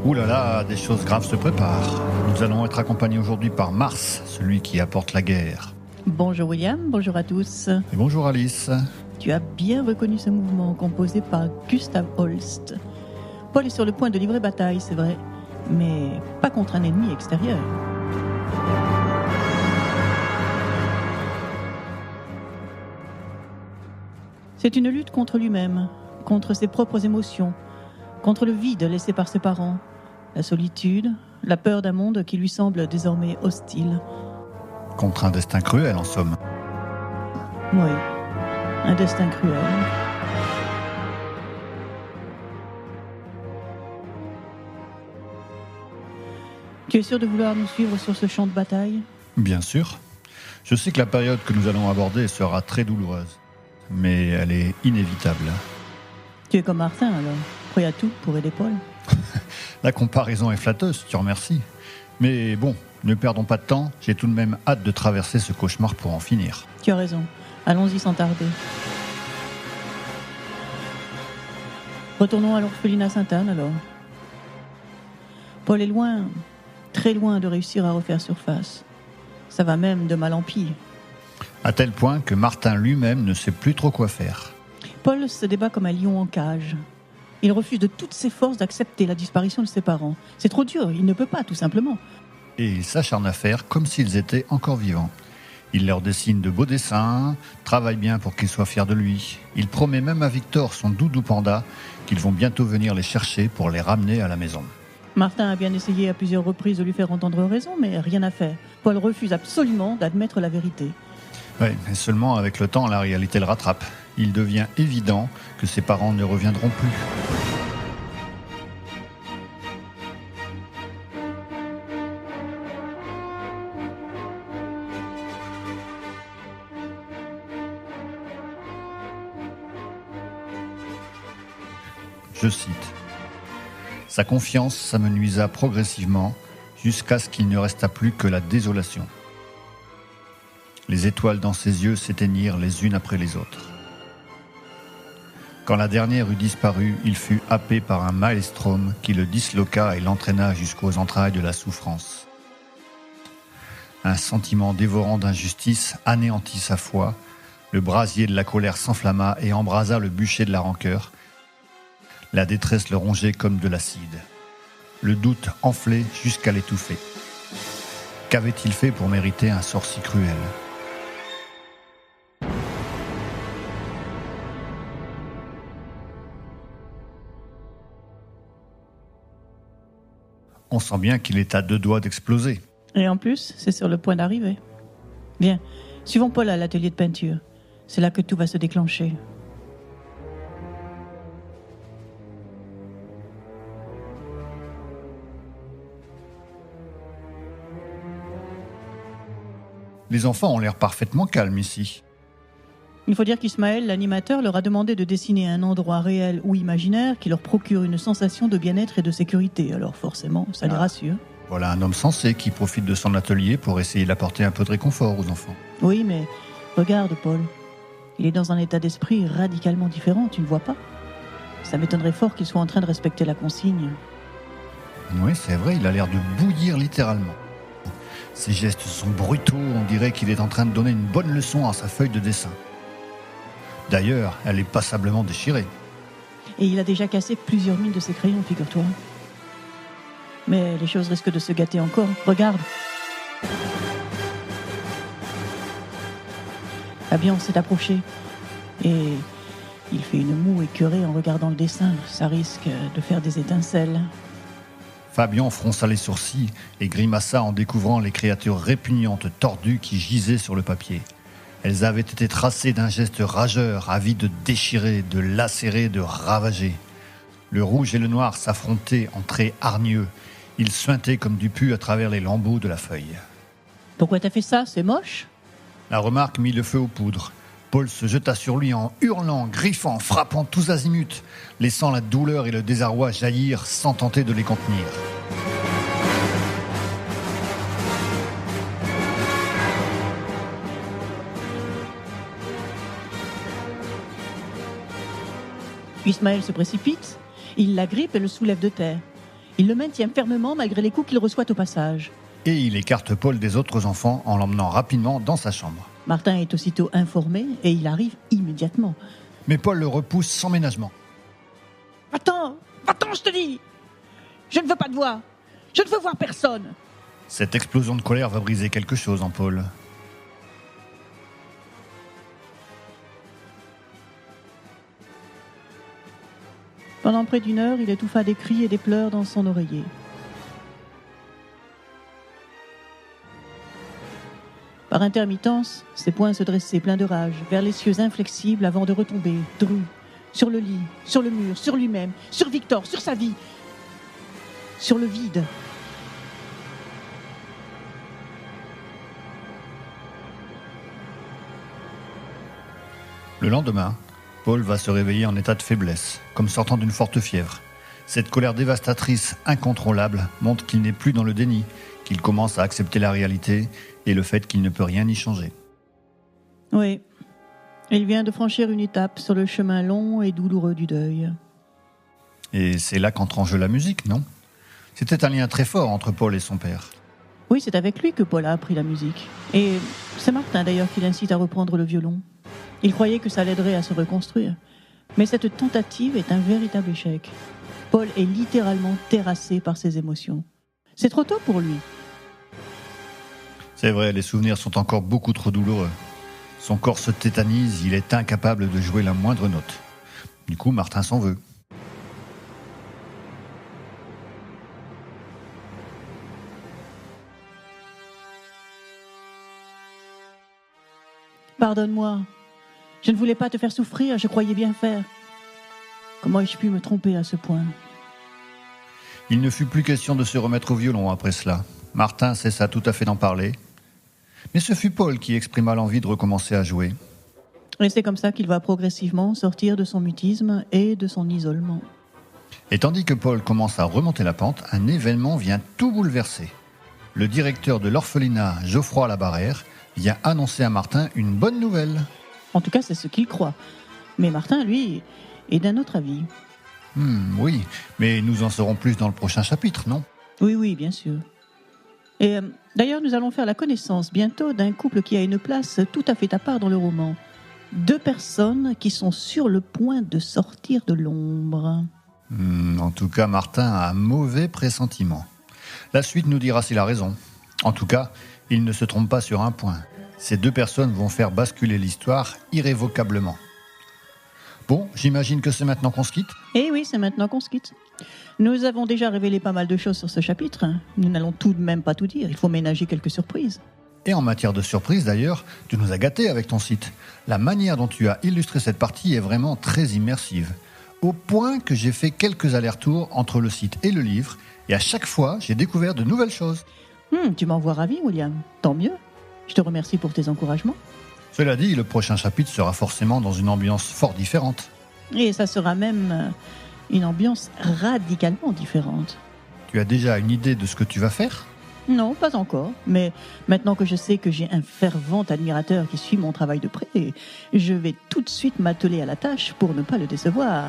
Ouh là là, des choses graves se préparent. Nous allons être accompagnés aujourd'hui par Mars, celui qui apporte la guerre. Bonjour William, bonjour à tous. Et bonjour Alice. Tu as bien reconnu ce mouvement composé par Gustav Holst. Paul est sur le point de livrer bataille, c'est vrai, mais pas contre un ennemi extérieur. C'est une lutte contre lui-même, contre ses propres émotions, contre le vide laissé par ses parents, la solitude, la peur d'un monde qui lui semble désormais hostile. Contre un destin cruel, en somme. Oui, un destin cruel. Tu es sûr de vouloir nous suivre sur ce champ de bataille ? Bien sûr. Je sais que la période que nous allons aborder sera très douloureuse, mais elle est inévitable. Tu es comme Martin alors, prêt à tout pour aider Paul ? La comparaison est flatteuse, tu remercies. Mais bon, ne perdons pas de temps, j'ai tout de même hâte de traverser ce cauchemar pour en finir. Tu as raison, allons-y sans tarder. Retournons à l'orphelinat Sainte-Anne alors. Paul est loin, très loin de réussir à refaire surface. Ça va même de mal en pis. À tel point que Martin lui-même ne sait plus trop quoi faire. Paul se débat comme un lion en cage. Il refuse de toutes ses forces d'accepter la disparition de ses parents. C'est trop dur, il ne peut pas, tout simplement. Et il s'acharne à faire comme s'ils étaient encore vivants. Il leur dessine de beaux dessins, travaille bien pour qu'ils soient fiers de lui. Il promet même à Victor, son doudou panda, qu'ils vont bientôt venir les chercher pour les ramener à la maison. Martin a bien essayé à plusieurs reprises de lui faire entendre raison, mais rien à faire. Paul refuse absolument d'admettre la vérité. Oui, mais seulement avec le temps, la réalité le rattrape. Il devient évident que ses parents ne reviendront plus. Je cite. « Sa confiance s'amenuisa progressivement jusqu'à ce qu'il ne resta plus que la désolation. Les étoiles dans ses yeux s'éteignirent les unes après les autres. Quand la dernière eut disparu, il fut happé par un maelstrom qui le disloqua et l'entraîna jusqu'aux entrailles de la souffrance. Un sentiment dévorant d'injustice anéantit sa foi, le brasier de la colère s'enflamma et embrasa le bûcher de la rancœur. La détresse le rongeait comme de l'acide. Le doute enflait jusqu'à l'étouffer. Qu'avait-il fait pour mériter un sort si cruel ? On sent bien qu'il est à deux doigts d'exploser. Et en plus, c'est sur le point d'arriver. Bien, suivons Paul à l'atelier de peinture. C'est là que tout va se déclencher. Les enfants ont l'air parfaitement calmes ici. Il faut dire qu'Ismaël, l'animateur, leur a demandé de dessiner un endroit réel ou imaginaire qui leur procure une sensation de bien-être et de sécurité. Alors forcément, ça les rassure. Voilà un homme sensé qui profite de son atelier pour essayer d'apporter un peu de réconfort aux enfants. Oui, mais regarde Paul. Il est dans un état d'esprit radicalement différent, tu ne vois pas ? Ça m'étonnerait fort qu'il soit en train de respecter la consigne. Oui, c'est vrai, il a l'air de bouillir littéralement. Ses gestes sont brutaux, on dirait qu'il est en train de donner une bonne leçon à sa feuille de dessin. D'ailleurs, elle est passablement déchirée. Et il a déjà cassé plusieurs mille de ses crayons, figure-toi. Mais les choses risquent de se gâter encore. Regarde. Fabian s'est approché. Et il fait une moue écœurée en regardant le dessin. Ça risque de faire des étincelles. Fabian fronça les sourcils et grimaça en découvrant les créatures répugnantes tordues qui gisaient sur le papier. Elles avaient été tracées d'un geste rageur, avide de déchirer, de lacérer, de ravager. Le rouge et le noir s'affrontaient en traits hargneux. Ils suintaient comme du pu à travers les lambeaux de la feuille. Pourquoi t'as fait ça ? C'est moche ? La remarque mit le feu aux poudres. Paul se jeta sur lui en hurlant, griffant, frappant tous azimuts, laissant la douleur et le désarroi jaillir sans tenter de les contenir. Ismaël se précipite, il l'agrippe et le soulève de terre. Il le maintient fermement malgré les coups qu'il reçoit au passage. Et il écarte Paul des autres enfants en l'emmenant rapidement dans sa chambre. Martin est aussitôt informé et il arrive immédiatement. Mais Paul le repousse sans ménagement. Va-t'en, je te dis. Je ne veux pas te voir. Je ne veux voir personne. Cette explosion de colère va briser quelque chose en Paul. Pendant près d'une heure, il étouffa des cris et des pleurs dans son oreiller. Par intermittence, ses poings se dressaient pleins de rage vers les cieux inflexibles avant de retomber, dru, sur le lit, sur le mur, sur lui-même, sur Victor, sur sa vie, sur le vide. Le lendemain, Paul va se réveiller en état de faiblesse, comme sortant d'une forte fièvre. Cette colère dévastatrice, incontrôlable, montre qu'il n'est plus dans le déni, qu'il commence à accepter la réalité et le fait qu'il ne peut rien y changer. Oui, il vient de franchir une étape sur le chemin long et douloureux du deuil. Et c'est là qu'entre en jeu la musique, non ? C'était un lien très fort entre Paul et son père. Oui, c'est avec lui que Paul a appris la musique. Et c'est Martin d'ailleurs qui l'incite à reprendre le violon. Il croyait que ça l'aiderait à se reconstruire. Mais cette tentative est un véritable échec. Paul est littéralement terrassé par ses émotions. C'est trop tôt pour lui. C'est vrai, les souvenirs sont encore beaucoup trop douloureux. Son corps se tétanise, il est incapable de jouer la moindre note. Du coup, Martin s'en veut. Pardonne-moi. Je ne voulais pas te faire souffrir, je croyais bien faire. Comment ai-je pu me tromper à ce point ? Il ne fut plus question de se remettre au violon après cela. Martin cessa tout à fait d'en parler. Mais ce fut Paul qui exprima l'envie de recommencer à jouer. Et c'est comme ça qu'il va progressivement sortir de son mutisme et de son isolement. Et tandis que Paul commence à remonter la pente, un événement vient tout bouleverser. Le directeur de l'orphelinat, Geoffroy Labarrère, vient annoncer à Martin une bonne nouvelle. En tout cas, c'est ce qu'il croit. Mais Martin, lui, est d'un autre avis. Oui, mais nous en saurons plus dans le prochain chapitre, non ? Oui, bien sûr. Et d'ailleurs, nous allons faire la connaissance bientôt d'un couple qui a une place tout à fait à part dans le roman. 2 personnes qui sont sur le point de sortir de l'ombre. En tout cas, Martin a un mauvais pressentiment. La suite nous dira s'il a raison. En tout cas, il ne se trompe pas sur un point. Ces 2 personnes vont faire basculer l'histoire irrévocablement. Bon, j'imagine que c'est maintenant qu'on se quitte ? Eh oui, c'est maintenant qu'on se quitte. Nous avons déjà révélé pas mal de choses sur ce chapitre. Nous n'allons tout de même pas tout dire. Il faut ménager quelques surprises. Et en matière de surprise d'ailleurs, tu nous as gâtés avec ton site. La manière dont tu as illustré cette partie est vraiment très immersive. Au point que j'ai fait quelques allers-retours entre le site et le livre, et à chaque fois, j'ai découvert de nouvelles choses. Tu m'envoies ravi, William. Tant mieux. Je te remercie pour tes encouragements. Cela dit, le prochain chapitre sera forcément dans une ambiance fort différente. Et ça sera même une ambiance radicalement différente. Tu as déjà une idée de ce que tu vas faire ? Non, pas encore. Mais maintenant que je sais que j'ai un fervent admirateur qui suit mon travail de près, je vais tout de suite m'atteler à la tâche pour ne pas le décevoir.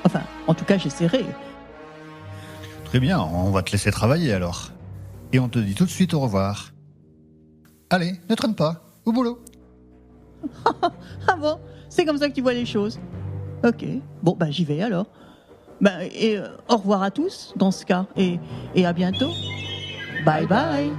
Enfin, en tout cas, j'essaierai. Très bien, on va te laisser travailler alors. Et on te dit tout de suite au revoir. Allez, ne traîne pas, au boulot. Ah bon, c'est comme ça que tu vois les choses. Ok, bon, j'y vais alors. Au revoir à tous, dans ce cas, et à bientôt. Bye bye.